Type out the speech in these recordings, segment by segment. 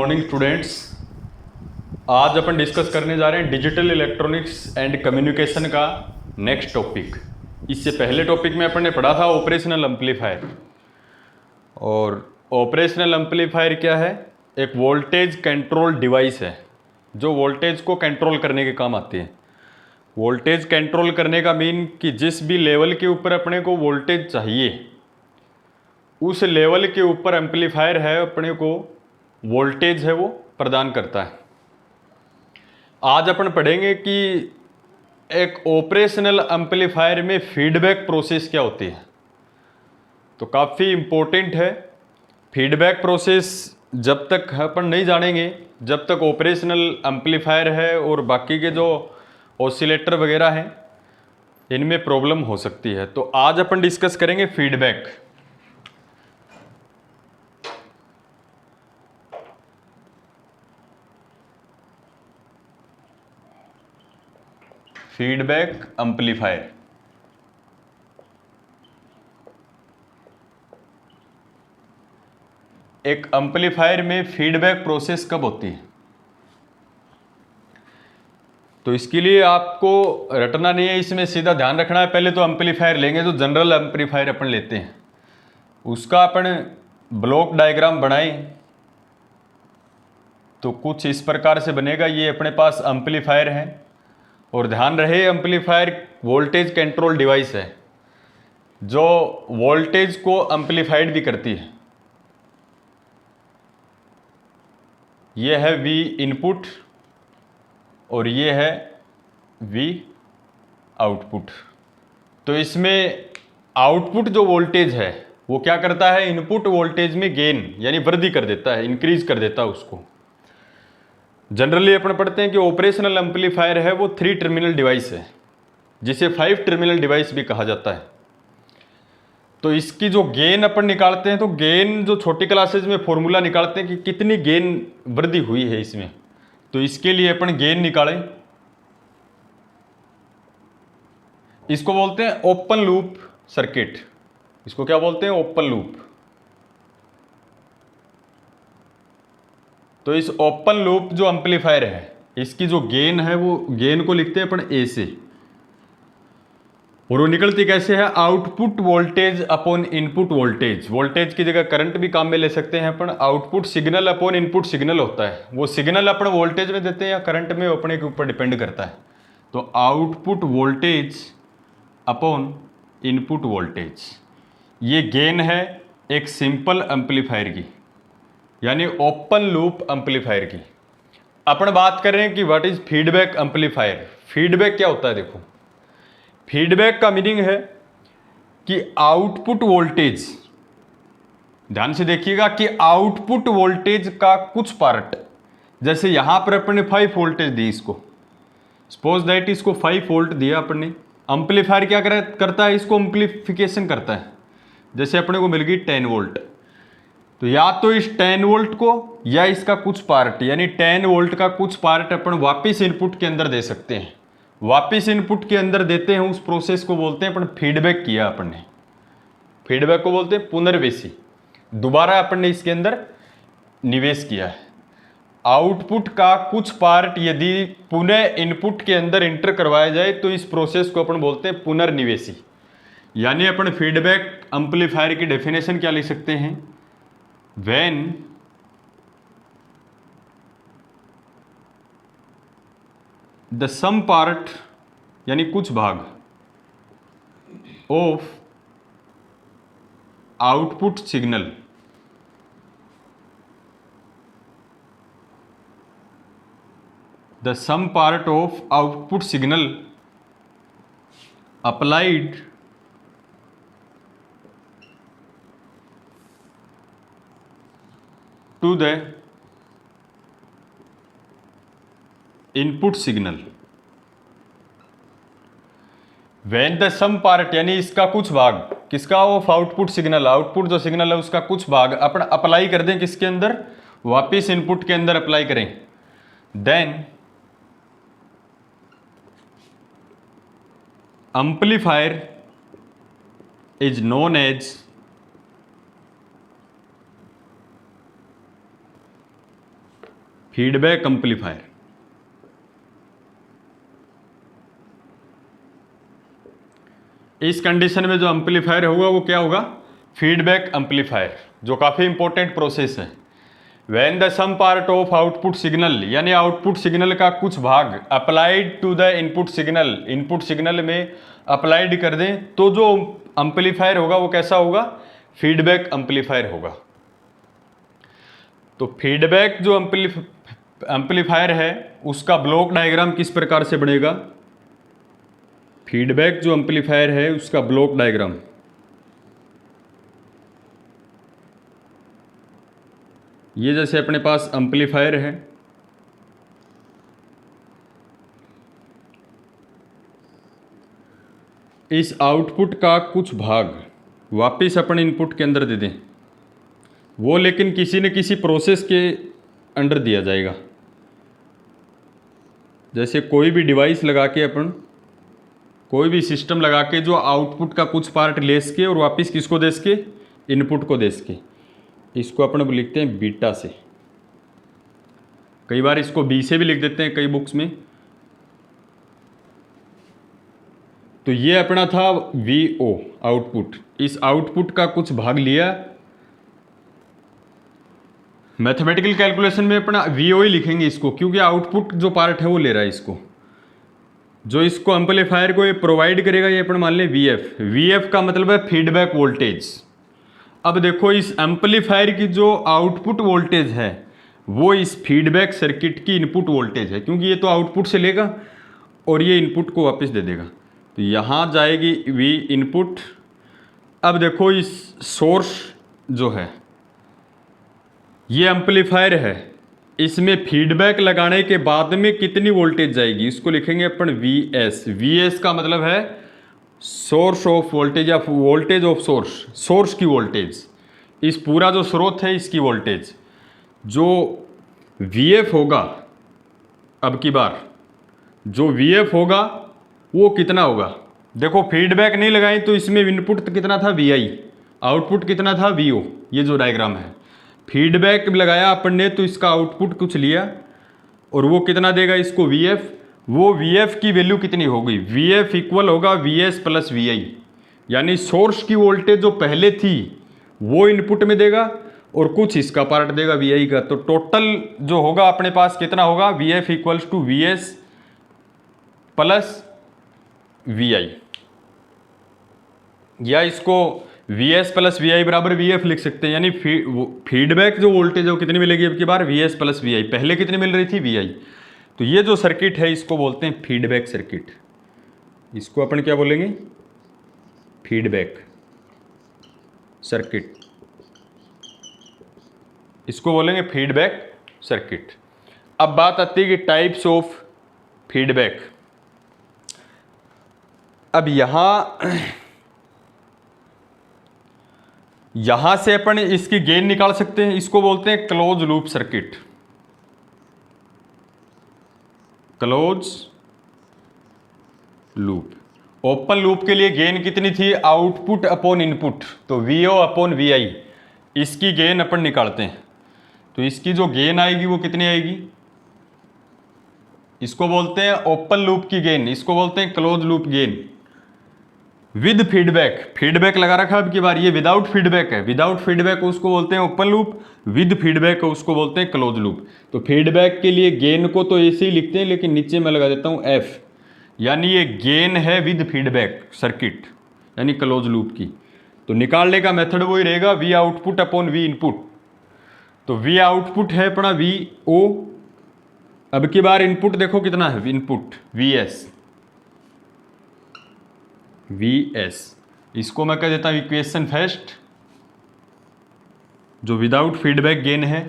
Morning students. आज अपन discuss करने जा रहे हैं डिजिटल इलेक्ट्रॉनिक्स एंड कम्युनिकेशन का नेक्स्ट टॉपिक। इससे पहले टॉपिक में अपन ने पढ़ा था ऑपरेशनल एम्पलीफायर। और ऑपरेशनल एम्पलीफायर क्या है? एक वोल्टेज कंट्रोल डिवाइस है जो वोल्टेज को कंट्रोल करने के काम आती है। वोल्टेज कंट्रोल करने का मीन कि जिस भी लेवल के ऊपर अपने को वोल्टेज चाहिए उस लेवल के ऊपर एम्पलीफायर है अपने को वोल्टेज है वो प्रदान करता है। आज अपन पढ़ेंगे कि एक ऑपरेशनल एम्पलीफायर में फीडबैक प्रोसेस क्या होती है। तो काफ़ी इम्पोर्टेंट है। फीडबैक प्रोसेस जब तक अपन नहीं जानेंगे जब तक ऑपरेशनल एम्पलीफायर है और बाकी के जो ऑसिलेटर वगैरह हैं इनमें प्रॉब्लम हो सकती है। तो आज अपन डिस्कस करेंगे फीडबैक। Feedback amplifier. एक एम्पलीफायर में फीडबैक प्रोसेस कब होती है? तो इसके लिए आपको रटना नहीं है, इसमें सीधा ध्यान रखना है। पहले तो एम्पलीफायर लेंगे, जो जनरल एम्पलीफायर अपन लेते हैं उसका अपन ब्लॉक डायग्राम बनाएं तो कुछ इस प्रकार से बनेगा। ये अपने पास एम्पलीफायर है और ध्यान रहे एम्पलीफायर वोल्टेज कंट्रोल डिवाइस है जो वोल्टेज को एम्पलीफाइड भी करती है। ये है V इनपुट और ये है V आउटपुट। तो इसमें आउटपुट जो वोल्टेज है वो क्या करता है? इनपुट वोल्टेज में गेन यानी वृद्धि कर देता है, इंक्रीज कर देता है उसको। जनरली अपन पढ़ते हैं कि ऑपरेशनल एम्पलीफायर है वो 3 टर्मिनल डिवाइस है जिसे 5 टर्मिनल डिवाइस भी कहा जाता है। तो इसकी जो गेन अपन निकालते हैं, तो गेन जो छोटी क्लासेज में फॉर्मूला निकालते हैं कि कितनी गेन वृद्धि हुई है इसमें। तो इसके लिए अपन गेन निकालें, इसको बोलते हैं ओपन लूप सर्किट। इसको क्या बोलते हैं? Open loop. तो इस ओपन लूप जो एम्पलीफायर है इसकी जो गेन है वो गेन को लिखते हैं अपन ए से, और वो निकलती कैसे है? Output voltage upon input voltage. Voltage की जगह करंट भी काम में ले सकते हैं अपन। Output signal upon input signal होता है। वो सिग्नल अपन वोल्टेज में देते हैं या करंट में, अपने के ऊपर डिपेंड करता है। तो output voltage upon input voltage, ये गेन है एक सिंपल एम्पलीफायर की यानी ओपन लूप एम्पलीफायर की। अपन बात कर रहे हैं कि what is feedback amplifier. Feedback क्या होता है? देखो, फीडबैक का मीनिंग है कि आउटपुट वोल्टेज, ध्यान से देखिएगा कि आउटपुट वोल्टेज का कुछ पार्ट, जैसे यहां पर अपन ने 5 वोल्टेज दी, इसको सपोज दैट इसको 5 वोल्ट दिया अपन ने। एम्पलीफायर क्या करता है? इसको एम्पलीफिकेशन करता है। जैसे अपने को मिल गई 10 वोल्ट, तो या तो इस 10 वोल्ट को या इसका कुछ पार्ट यानी 10 वोल्ट का कुछ पार्ट अपन वापिस इनपुट के अंदर दे सकते हैं। वापिस इनपुट के अंदर देते हैं, उस प्रोसेस को बोलते हैं अपन फीडबैक किया अपन ने। फीडबैक को बोलते हैं पुनर्वेशी। दोबारा अपन ने इसके अंदर निवेश किया है। आउटपुट का कुछ पार्ट यदि पुनः इनपुट के अंदर इंटर करवाया जाए तो इस प्रोसेस को अपन बोलते हैं पुनर्निवेशी। यानी अपन फीडबैक एम्पलीफायर की डेफिनेशन क्या लिख सकते हैं? When the sum part यानी कुछ भाग of output signal the sum part of output signal applied to the input signal when the sum part यानी इसका कुछ भाग, किसका? Of output signal. आउटपुट जो सिग्नल है उसका कुछ भाग अपन अप्लाई कर दें किसके अंदर? वापिस इनपुट के अंदर अप्लाई करें। Then amplifier is known as feedback amplifier. इस कंडीशन में जो एम्पलीफायर होगा वो क्या होगा? फीडबैक एम्पलीफायर, जो काफ़ी इंपॉर्टेंट प्रोसेस है। When the sum part of output signal, यानी आउटपुट सिग्नल का कुछ भाग applied to the input signal, input signal में अप्लाइड कर दें, तो जो एम्पलीफायर होगा वो कैसा होगा? फीडबैक एम्पलीफायर होगा। तो फीडबैक जो एम्पलीफायर है उसका ब्लॉक डायग्राम किस प्रकार से बनेगा? फीडबैक जो एम्पलीफायर है उसका ब्लॉक डायग्राम, ये जैसे अपने पास एम्पलीफायर है, इस आउटपुट का कुछ भाग वापस अपन इनपुट के अंदर दे दें, वो लेकिन किसी न किसी प्रोसेस के अंडर दिया जाएगा। जैसे कोई भी डिवाइस लगा के अपन, कोई भी सिस्टम लगा के जो आउटपुट का कुछ पार्ट ले सके और वापस किसको दे सके? इनपुट को दे सके। इसको अपन लिखते हैं बीटा से, कई बार इसको बी से भी लिख देते हैं कई बुक्स में। तो ये अपना था वीओ आउटपुट। इस आउटपुट का कुछ भाग लिया, मैथमेटिकल कैलकुलेशन में अपना वीओ ही लिखेंगे इसको, क्योंकि आउटपुट जो पार्ट है वो ले रहा है इसको। जो इसको एम्पलीफायर को ये प्रोवाइड करेगा ये अपन मान लें वीएफ। वीएफ का मतलब है फीडबैक वोल्टेज। अब देखो इस एम्पलीफायर की जो आउटपुट वोल्टेज है वो इस फीडबैक सर्किट की इनपुट वोल्टेज है, क्योंकि ये तो आउटपुट से लेगा और ये इनपुट को वापस दे देगा। तो यहाँ जाएगी वी इनपुट। अब देखो इस सोर्स जो है ये एम्पलीफायर है, इसमें फीडबैक लगाने के बाद में कितनी वोल्टेज जाएगी इसको लिखेंगे अपन वी एस। वी एस का मतलब है सोर्स ऑफ वोल्टेज या वोल्टेज ऑफ सोर्स, सोर्स की वोल्टेज। इस पूरा जो स्रोत है इसकी वोल्टेज। जो वी एफ होगा, अब की बार जो वी एफ होगा वो कितना होगा? देखो फीडबैक नहीं लगाई तो इसमें इनपुट कितना था? वी आई, आउटपुट कितना था? V O. ये जो डायग्राम है, फीडबैक लगाया अपन ने तो इसका आउटपुट कुछ लिया और वो कितना देगा इसको? V F. वो वी एफ की वैल्यू कितनी होगी? वी एफ इक्वल होगा वी एस प्लस वी आई, यानी सोर्स की वोल्टेज जो पहले थी वो इनपुट में देगा और कुछ इसका पार्ट देगा वी आई का। तो टोटल जो होगा अपने पास कितना होगा? V F equals to V S plus V I, या इसको V S plus V I बराबर वी एफ लिख सकते हैं। यानी फीडबैक जो वोल्टेज है वो कितनी मिलेगी अब की बार? वी एस प्लस वी आई। पहले कितनी मिल रही थी? वी आई। तो ये जो सर्किट है इसको बोलते हैं फीडबैक सर्किट। इसको अपन क्या बोलेंगे? Feedback circuit. इसको बोलेंगे फीडबैक सर्किट। अब बात आती है कि टाइप्स ऑफ फीडबैक। अब यहां से अपन इसकी गेन निकाल सकते हैं, इसको बोलते हैं close loop circuit. Close loop. Open loop के लिए गेन कितनी थी? आउटपुट अपॉन इनपुट, तो वीओ अपॉन वी आई। इसकी गेन अपन निकालते हैं, तो इसकी जो गेन आएगी वो कितनी आएगी? इसको बोलते हैं ओपन लूप की गेन, इसको बोलते हैं close loop gain with feedback. Feedback लगा रखा अब की बार, ये विदाउट फीडबैक है। विदाउट फीडबैक उसको बोलते हैं ओपन लूप, विद फीडबैक उसको बोलते हैं क्लोज लूप। तो फीडबैक के लिए गेन को तो ऐसे ही लिखते हैं, लेकिन नीचे मैं लगा देता हूं एफ, यानी ये गेन है विद फीडबैक सर्किट, यानी क्लोज लूप की। तो निकालने का मेथड वही रहेगा, we output upon V input. तो वी आउटपुट है अपना वी ओ, अब की बार इनपुट देखो कितना है? Input V S, V S. इसको मैं कह देता हूं इक्वेशन फर्स्ट, जो विदाउट फीडबैक गेन है।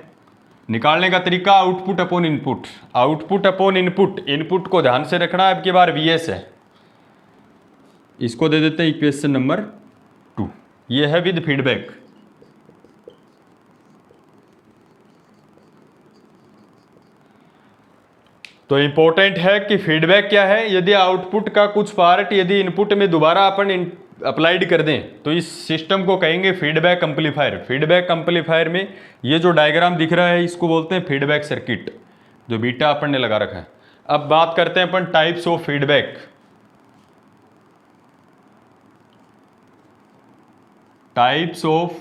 निकालने का तरीका output upon input, output upon input. Input को ध्यान से रखना है, अब की बार वी एस है। इसको दे देते हैं इक्वेशन नंबर 2, ये है विद फीडबैक। तो इंपॉर्टेंट है कि फीडबैक क्या है? यदि आउटपुट का कुछ पार्ट यदि इनपुट में दोबारा अपन अप्लाइड कर दें तो इस सिस्टम को कहेंगे फीडबैक एम्पलीफायर। फीडबैक एम्पलीफायर में ये जो डायग्राम दिख रहा है इसको बोलते हैं फीडबैक सर्किट। जो बीटा अपन ने लगा रखा है। अब बात करते हैं अपन types of feedback. Types of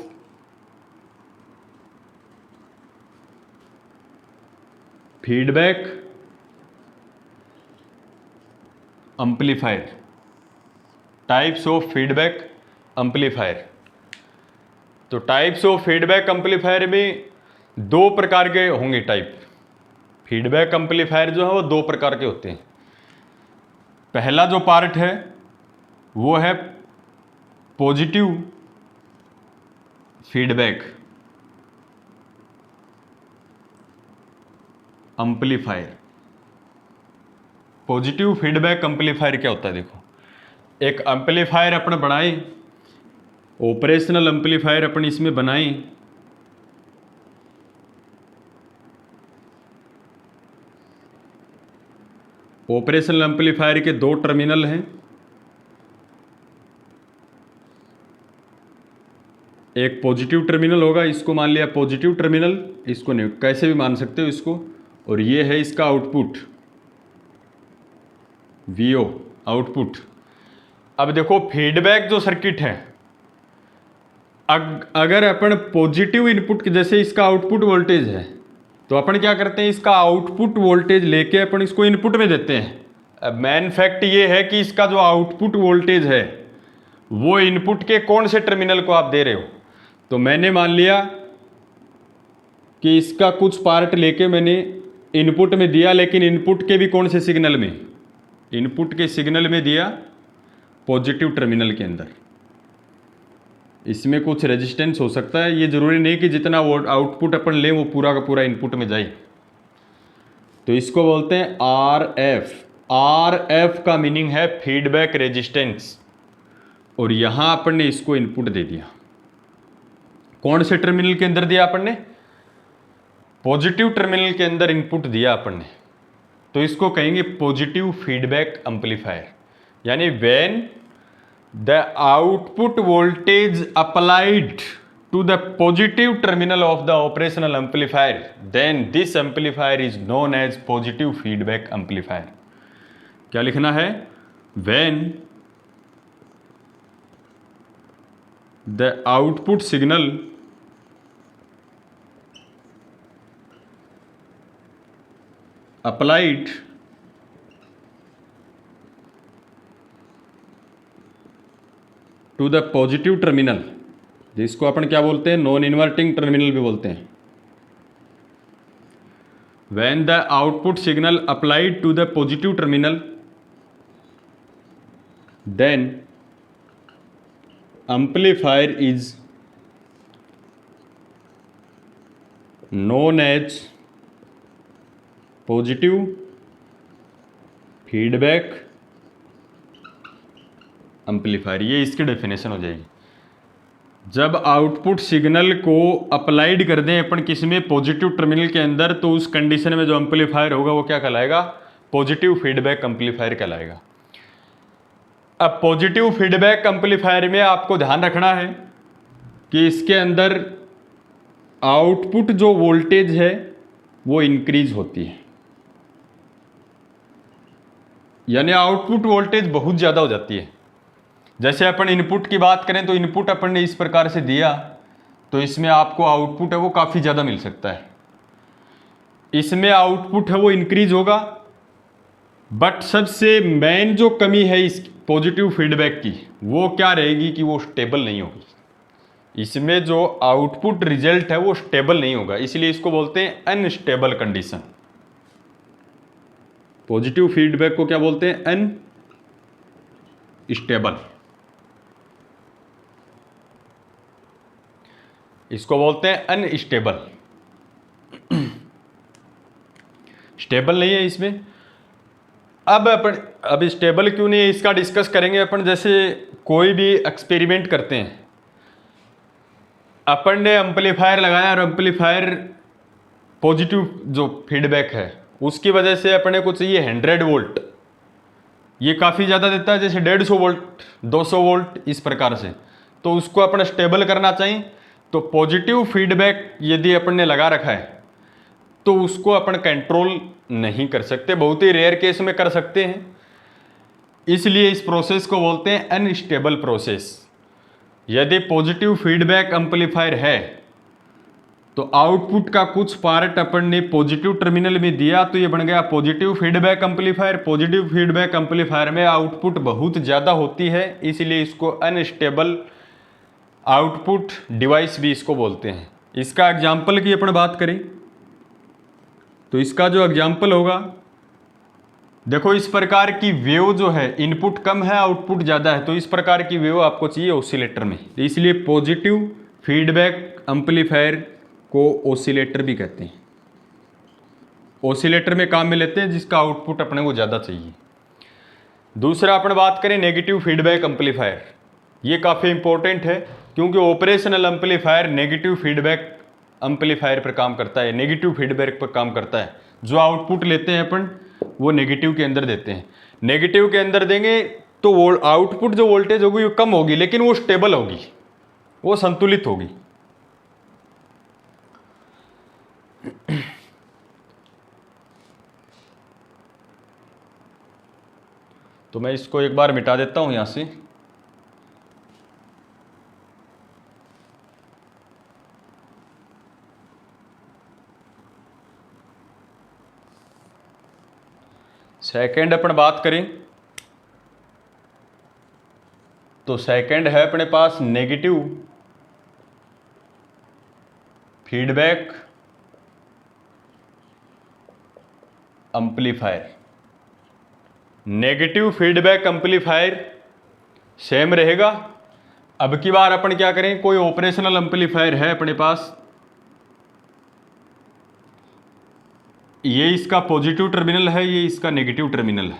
feedback amplifier. Types of feedback amplifier. तो टाइप्स ऑफ फीडबैक एम्पलीफायर में दो प्रकार के होंगे टाइप। फीडबैक एम्पलीफायर जो है वो दो प्रकार के होते हैं। पहला जो पार्ट है वो है positive feedback amplifier. Positive feedback amplifier क्या होता है? देखो, एक एम्पलीफायर अपन बनाए, ऑपरेशनल एम्पलीफायर अपन इसमें बनाए, ऑपरेशनल एम्पलीफायर के दो टर्मिनल हैं, एक पॉजिटिव टर्मिनल होगा, इसको मान लिया पॉजिटिव टर्मिनल, इसको नहीं, कैसे भी मान सकते हो इसको, और ये है इसका आउटपुट VO आउटपुट। अब देखो फीडबैक जो सर्किट है, अगर अपन पॉजिटिव इनपुट के जैसे इसका आउटपुट वोल्टेज है तो अपन क्या करते हैं, इसका आउटपुट वोल्टेज लेके अपन इसको इनपुट में देते हैं। अब मेन फैक्ट ये है कि इसका जो आउटपुट वोल्टेज है वो इनपुट के कौन से टर्मिनल को आप दे रहे हो। तो मैंने मान लिया कि इसका कुछ पार्ट लेके मैंने इनपुट में दिया, लेकिन इनपुट के भी कौन से सिग्नल में, इनपुट के सिग्नल में दिया पॉजिटिव टर्मिनल के अंदर। इसमें कुछ रेजिस्टेंस हो सकता है, ये जरूरी नहीं कि जितना वो आउटपुट अपन लें वो पूरा का पूरा इनपुट में जाए। तो इसको बोलते हैं RF। RF का मीनिंग है फीडबैक रेजिस्टेंस, और यहां अपन ने इसको इनपुट दे दिया। कौन से टर्मिनल के अंदर दिया अपन ने? पॉजिटिव टर्मिनल के अंदर इनपुट दिया अपन ने, तो इसको कहेंगे पॉजिटिव फीडबैक एम्पलीफायर। यानी when the output voltage applied to the positive terminal of the operational amplifier, then this amplifier is known as positive feedback amplifier. क्या लिखना है? When the output signal applied to the positive terminal, जिसको अपन क्या बोलते हैं, non inverting terminal भी बोलते हैं। When the output signal applied to the positive terminal, then amplifier is known as positive feedback amplifier। ये इसकी डेफिनेशन हो जाएगी। जब आउटपुट सिग्नल को अप्लाइड कर दें अपन किसी में पॉजिटिव टर्मिनल के अंदर, तो उस कंडीशन में जो एम्पलीफायर होगा वो क्या कहलाएगा? पॉजिटिव फीडबैक एम्पलीफायर कहलाएगा। अब पॉजिटिव फीडबैक एम्पलीफायर में आपको ध्यान रखना है कि इसके अंदर आउटपुट जो वोल्टेज है वो इंक्रीज होती है, यानी आउटपुट वोल्टेज बहुत ज़्यादा हो जाती है। जैसे अपन इनपुट की बात करें तो इनपुट अपन ने इस प्रकार से दिया, तो इसमें आपको आउटपुट है वो काफ़ी ज़्यादा मिल सकता है। इसमें आउटपुट है वो इंक्रीज होगा, बट सबसे मेन जो कमी है इस पॉजिटिव फीडबैक की वो क्या रहेगी कि वो स्टेबल नहीं होगी। इसमें जो आउटपुट रिजल्ट है वो स्टेबल नहीं होगा, इसलिए इसको बोलते हैं अनस्टेबल कंडीशन। पॉजिटिव फीडबैक को क्या बोलते हैं? अनस्टेबल। इसको बोलते हैं अनस्टेबल। स्टेबल नहीं है इसमें। अब स्टेबल क्यों नहीं है इसका डिस्कस करेंगे अपन। जैसे कोई भी एक्सपेरिमेंट करते हैं, अपन ने एम्पलीफायर लगाया और एम्पलीफायर पॉजिटिव जो फीडबैक है उसकी वजह से अपने कुछ ये 100 वोल्ट ये काफ़ी ज़्यादा देता है, जैसे 150 वोल्ट 200 वोल्ट इस प्रकार से, तो उसको अपन स्टेबल करना चाहिए। तो पॉजिटिव फीडबैक यदि अपन ने लगा रखा है तो उसको अपन कंट्रोल नहीं कर सकते, बहुत ही रेयर केस में कर सकते हैं। इसलिए इस प्रोसेस को बोलते हैं अनस्टेबल प्रोसेस। यदि पॉजिटिव फीडबैक एम्पलीफायर है तो आउटपुट का कुछ पार्ट अपन ने पॉजिटिव टर्मिनल में दिया तो ये बन गया positive feedback amplifier. Positive feedback amplifier में आउटपुट बहुत ज़्यादा होती है, इसलिए इसको अनस्टेबल आउटपुट डिवाइस भी इसको बोलते हैं। इसका एग्जाम्पल की अपन बात करें तो इसका जो एग्जाम्पल होगा, देखो इस प्रकार की वेव जो है, इनपुट कम है आउटपुट ज़्यादा है, तो इस प्रकार की वेव आपको चाहिए ऑसिलेटर में। इसलिए पॉजिटिव फीडबैक एम्पलीफायर को ऑसिलेटर भी कहते हैं। ऑसिलेटर में काम में लेते हैं जिसका आउटपुट अपने को ज़्यादा चाहिए। दूसरा अपन बात करें नेगेटिव फीडबैक एम्पलीफायर। ये काफ़ी इंपॉर्टेंट है क्योंकि operational amplifier negative feedback amplifier पर काम करता है, नेगेटिव फीडबैक पर काम करता है। जो आउटपुट लेते हैं अपन वो नेगेटिव के अंदर देते हैं। नेगेटिव के अंदर देंगे तो वो आउटपुट जो वोल्टेज होगी वो कम होगी, लेकिन वो स्टेबल होगी, वो संतुलित होगी। तो मैं इसको एक बार मिटा देता हूं यहां से। सेकंड अपन बात करें तो सेकंड है अपने पास negative feedback amplifier. Negative feedback amplifier same रहेगा। अब की बार अपन क्या करें, कोई ऑपरेशनल एम्पलीफायर है अपने पास, ये इसका पॉजिटिव टर्मिनल है, ये इसका नेगेटिव टर्मिनल है,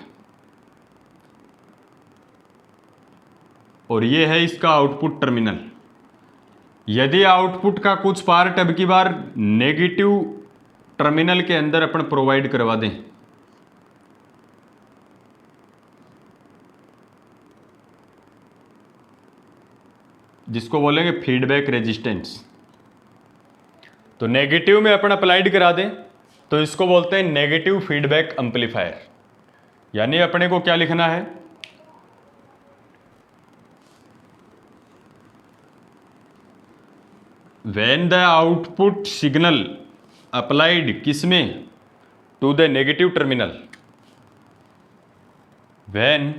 और ये है इसका आउटपुट टर्मिनल। यदि आउटपुट का कुछ पार्ट अब की बार नेगेटिव टर्मिनल के अंदर अपन प्रोवाइड करवा दें, जिसको बोलेंगे फीडबैक रेजिस्टेंस, तो नेगेटिव में अपन अप्लाइड करा दें तो इसको बोलते हैं नेगेटिव फीडबैक एम्पलीफायर। यानी अपने को क्या लिखना है, when the output signal applied किसमें, to the negative terminal, when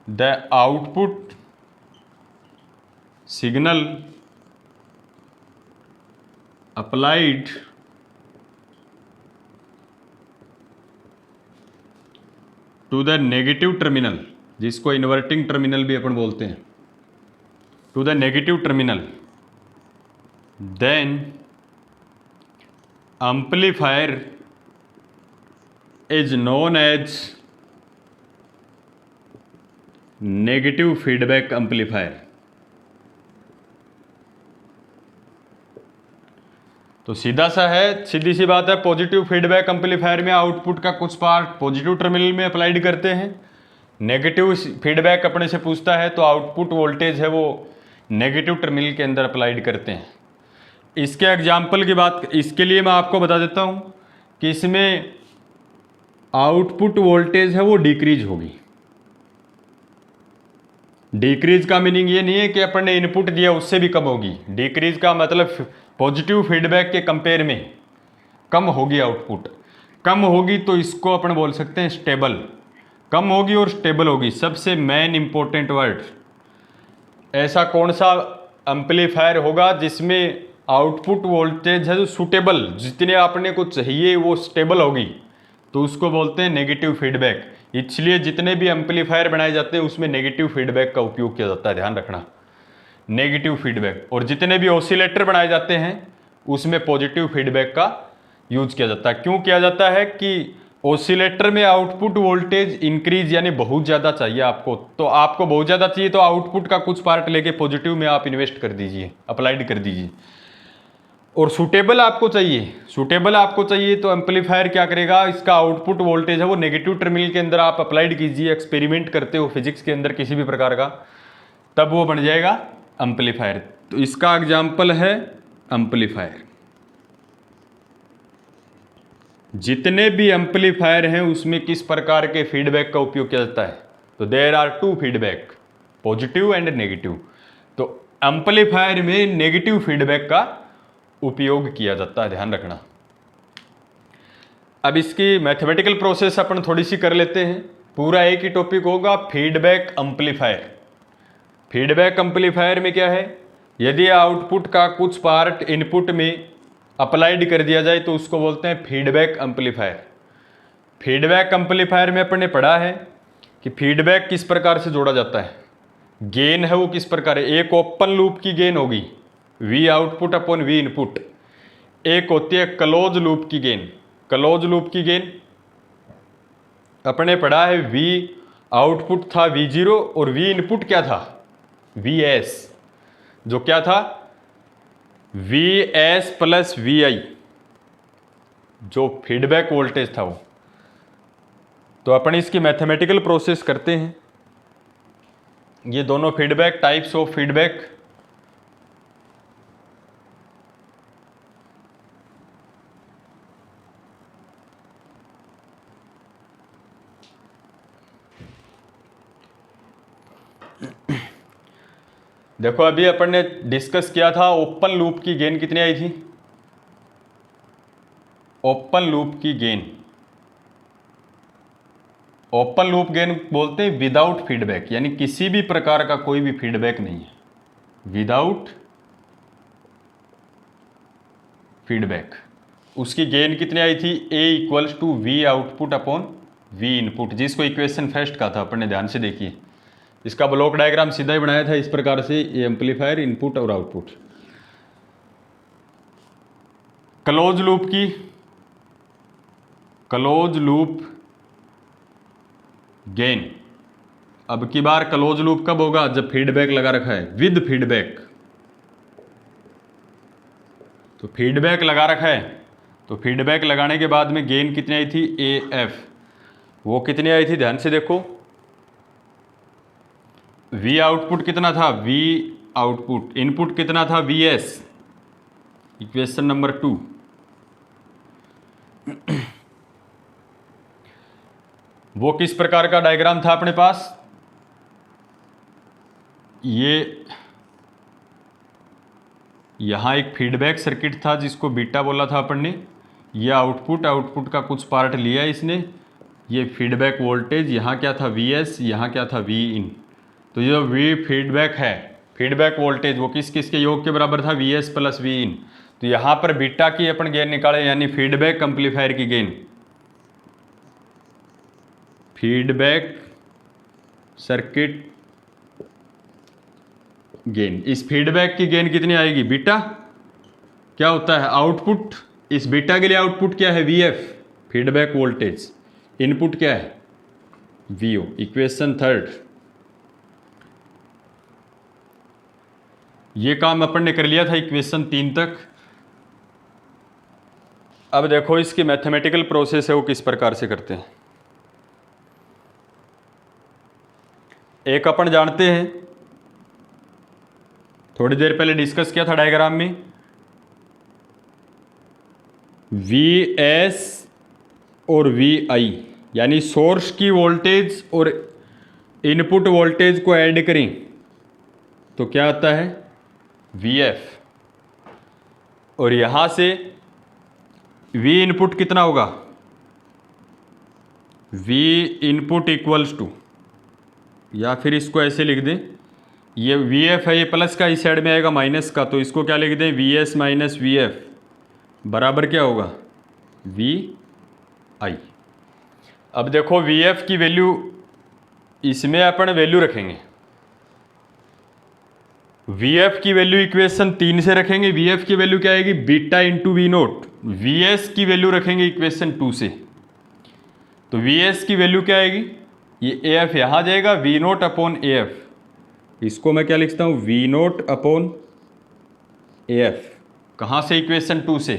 the output signal applied to the negative terminal, जिसको इन्वर्टिंग टर्मिनल भी अपन बोलते हैं, to the negative terminal, then amplifier is known as negative feedback amplifier. तो सीधा सा है, सीधी सी बात है, पॉजिटिव फीडबैक एम्पलीफायर में आउटपुट का कुछ पार्ट पॉजिटिव टर्मिनल में अप्लाइड करते हैं, नेगेटिव फीडबैक अपने से पूछता है तो आउटपुट वोल्टेज है वो नेगेटिव टर्मिनल के अंदर अप्लाइड करते हैं। इसके एग्जाम्पल की बात, इसके लिए मैं आपको बता देता हूँ कि इसमें आउटपुट वोल्टेज है वो डिक्रीज होगी। डिक्रीज का मीनिंग ये नहीं है कि अपन ने इनपुट दिया उससे भी कम होगी, डिक्रीज का मतलब पॉजिटिव फीडबैक के कंपेयर में कम होगी, आउटपुट कम होगी, तो इसको अपन बोल सकते हैं स्टेबल। कम होगी और स्टेबल होगी, सबसे मेन इंपॉर्टेंट वर्ड। ऐसा कौन सा एम्पलीफायर होगा जिसमें आउटपुट वोल्टेज है जो सूटेबल, जितने आपने को चाहिए वो स्टेबल होगी, तो उसको बोलते हैं नेगेटिव फीडबैक। इसलिए जितने भी एम्पलीफायर बनाए जाते हैं उसमें नेगेटिव फीडबैक का उपयोग किया जाता है, ध्यान रखना, नेगेटिव फीडबैक। और जितने भी ऑसिलेटर बनाए जाते हैं उसमें पॉजिटिव फीडबैक का यूज किया जाता है। क्यों किया जाता है कि ऑसिलेटर में आउटपुट वोल्टेज इंक्रीज यानी बहुत ज़्यादा चाहिए आपको, तो आपको बहुत ज़्यादा चाहिए तो आउटपुट का कुछ पार्ट लेके पॉजिटिव में आप इन्वेस्ट कर दीजिए, अप्लाइड कर दीजिए। और सूटेबल आपको चाहिए, सूटेबल आपको चाहिए तो एम्पलीफायर क्या करेगा, इसका आउटपुट वोल्टेज है वो नेगेटिव टर्मिनल के अंदर आप अप्लाइड कीजिए, एक्सपेरिमेंट करते हो फिजिक्स के अंदर किसी भी प्रकार का, तब वो बन जाएगा एम्पलीफायर। तो इसका एग्जाम्पल है एम्पलीफायर। जितने भी एम्पलीफायर हैं उसमें किस प्रकार के फीडबैक का उपयोग किया जाता है? तो there are two feedback, positive and negative. तो एम्पलीफायर में नेगेटिव फीडबैक का उपयोग किया जाता है, ध्यान रखना। अब इसकी मैथमेटिकल प्रोसेस अपन थोड़ी सी कर लेते हैं। पूरा एक ही टॉपिक होगा, फीडबैक एम्पलीफायर। फीडबैक एम्पलीफायर में क्या है, यदि आउटपुट का कुछ पार्ट इनपुट में अप्लाइड कर दिया जाए तो उसको बोलते हैं फीडबैक एम्पलीफायर। फीडबैक एम्पलीफायर में अपन ने पढ़ा है कि फीडबैक किस प्रकार से जोड़ा जाता है, गेन है वो किस प्रकार है। एक ओपन लूप की गेन होगी we output upon V input, एक होती है क्लोज लूप की गेन। क्लोज लूप की गेन अपने पढ़ा है, वी आउटपुट था V0 और वी इनपुट क्या था, VS, जो क्या था VS प्लस VI, जो फीडबैक वोल्टेज था वो। तो अपन इसकी मैथमेटिकल प्रोसेस करते हैं। ये दोनों फीडबैक, टाइप्स ऑफ फीडबैक, देखो अभी अपन ने डिस्कस किया था ओपन लूप की गेन कितनी आई थी। ओपन लूप की गेन, ओपन लूप गेन बोलते हैं विदाउट फीडबैक, यानी किसी भी प्रकार का कोई भी फीडबैक नहीं है, विदाउट फीडबैक। उसकी गेन कितनी आई थी, A equals to V output upon V input, जिसको इक्वेशन फर्स्ट का था, अपन ने ध्यान से देखिए। इसका ब्लॉक डायग्राम सीधा ही बनाया था इस प्रकार से, ये एम्पलीफायर इनपुट और आउटपुट। क्लोज लूप की, क्लोज लूप गेन, अब की बार क्लोज लूप कब होगा, जब फीडबैक लगा रखा है, विद फीडबैक। तो फीडबैक लगा रखा है, तो फीडबैक लगाने के बाद में गेन कितनी आई थी, AF, वो कितनी आई थी ध्यान से देखो। V आउटपुट कितना था, V आउटपुट, इनपुट कितना था, VS, इक्वेशन नंबर 2। वो किस प्रकार का डायग्राम था अपने पास, ये यहां एक फीडबैक सर्किट था जिसको बीटा बोला था अपन ने। ये आउटपुट, आउटपुट का कुछ पार्ट लिया इसने, ये फीडबैक वोल्टेज, यहाँ क्या था VS, यहाँ क्या था V इन। तो ये जो V फीडबैक है, फीडबैक वोल्टेज, वो किस किस के योग के बराबर था, VS प्लस V इन। तो यहाँ पर बीटा की अपन गेन निकाले, यानी फीडबैक एम्पलीफायर की गेन, फीडबैक सर्किट गेन। इस फीडबैक की गेन कितनी आएगी, बीटा। क्या होता है आउटपुट, इस बीटा के लिए आउटपुट क्या है, VF, फीडबैक वोल्टेज, इनपुट क्या है, VO, इक्वेशन 3। ये काम अपन ने कर लिया था इक्वेशन 3 तक। अब देखो इसकी मैथमेटिकल प्रोसेस है वो किस प्रकार से करते हैं। एक अपन जानते हैं, थोड़ी देर पहले डिस्कस किया था डायग्राम में, VS और VI, यानी सोर्स की वोल्टेज और इनपुट वोल्टेज को ऐड करें तो क्या आता है, VF। और यहां से V इनपुट कितना होगा, V इनपुट इक्वल्स टू, या फिर इसको ऐसे लिख दें, ये VF है, ये प्लस का इस साइड में आएगा माइनस का, तो इसको क्या लिख दें, VS माइनस VF बराबर क्या होगा, VI। अब देखो VF की वैल्यू, इसमें अपन वैल्यू रखेंगे, VF की वैल्यू इक्वेशन 3 से रखेंगे। VF की वैल्यू क्या आएगी, beta into V note. VS की वैल्यू रखेंगे इक्वेशन 2 से, तो VS की वैल्यू क्या आएगी, ये AF यहां जाएगा, V नोट अपॉन AF, इसको मैं क्या लिखता हूं, V नोट अपॉन AF। कहां से, इक्वेशन 2 से।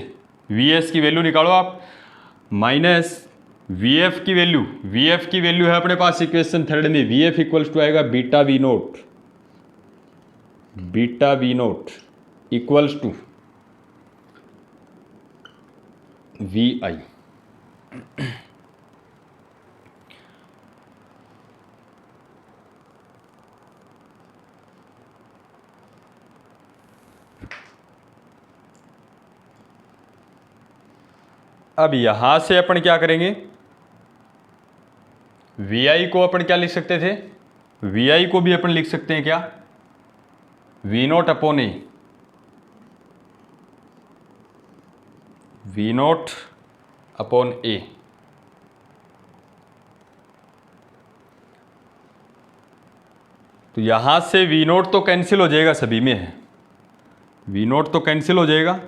VS की वैल्यू निकालो आप, माइनस VF की वैल्यू, VF की वैल्यू है अपने पास इक्वेशन 3 में, VF इक्वल्स टू आएगा beta V naught, beta V naught equals to VI। अब यहां से अपन क्या करेंगे, VI को अपन क्या लिख सकते थे, VI को भी अपन लिख सकते हैं क्या, V0 upon A, V0 upon ए। तो यहां से V0 तो कैंसिल हो जाएगा, सभी में है V0 तो कैंसिल हो जाएगा,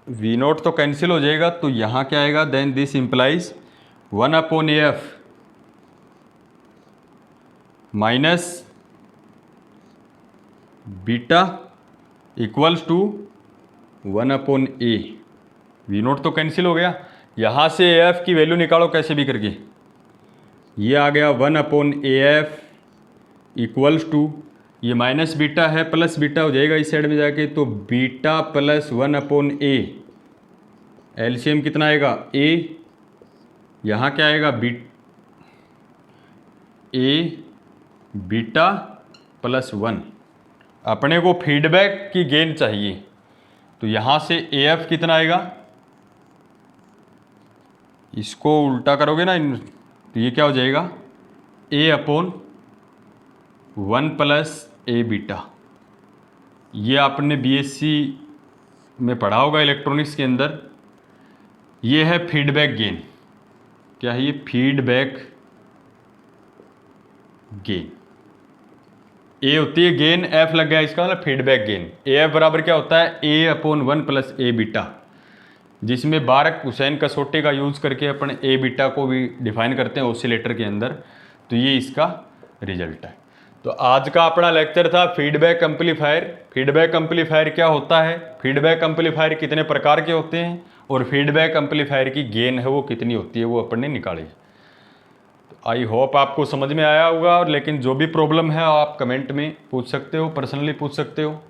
V0 तो कैंसिल हो जाएगा। तो यहां क्या आएगा, then this implies 1 upon AF minus beta equals to 1 upon A. V0 तो कैंसिल हो गया, यहाँ से AF की वैल्यू निकालो कैसे भी करके, ये आ गया 1 अपॉन AF इक्वल्स टू, ये माइनस बीटा है प्लस बीटा हो जाएगा इस साइड में जाके, तो बीटा प्लस 1 अपॉन ए, एलसीएम कितना आएगा ए, यहाँ क्या आएगा ए बीटा प्लस 1। अपने को फीडबैक की गेन चाहिए, तो यहाँ से AF कितना आएगा, इसको उल्टा करोगे ना तो ये क्या हो जाएगा A upon 1 plus A beta. ये आपने BSc में पढ़ा होगा इलेक्ट्रॉनिक्स के अंदर, ये है फीडबैक गेन। क्या है ये, फीडबैक गेन। ए होती है गेन, F लग गया इसका मतलब फीडबैक गेन। AF बराबर क्या होता है, A upon 1 plus A beta, जिसमें बारक हुसैन कसौटी का यूज़ करके अपन ए बीटा को भी डिफाइन करते हैं ऑसिलेटर के अंदर। तो ये इसका रिजल्ट है। तो आज का अपना लेक्चर था फीडबैक एम्पलीफायर। फीडबैक एम्पलीफायर क्या होता है, फीडबैक एम्पलीफायर कितने प्रकार के होते हैं, और फीडबैक एम्पलीफायर की गेन है वो कितनी होती है, वो अपन ने निकाली। तो आई होप आपको समझ में आया होगा। लेकिन जो भी प्रॉब्लम है आप कमेंट में पूछ सकते हो, पर्सनली पूछ सकते हो।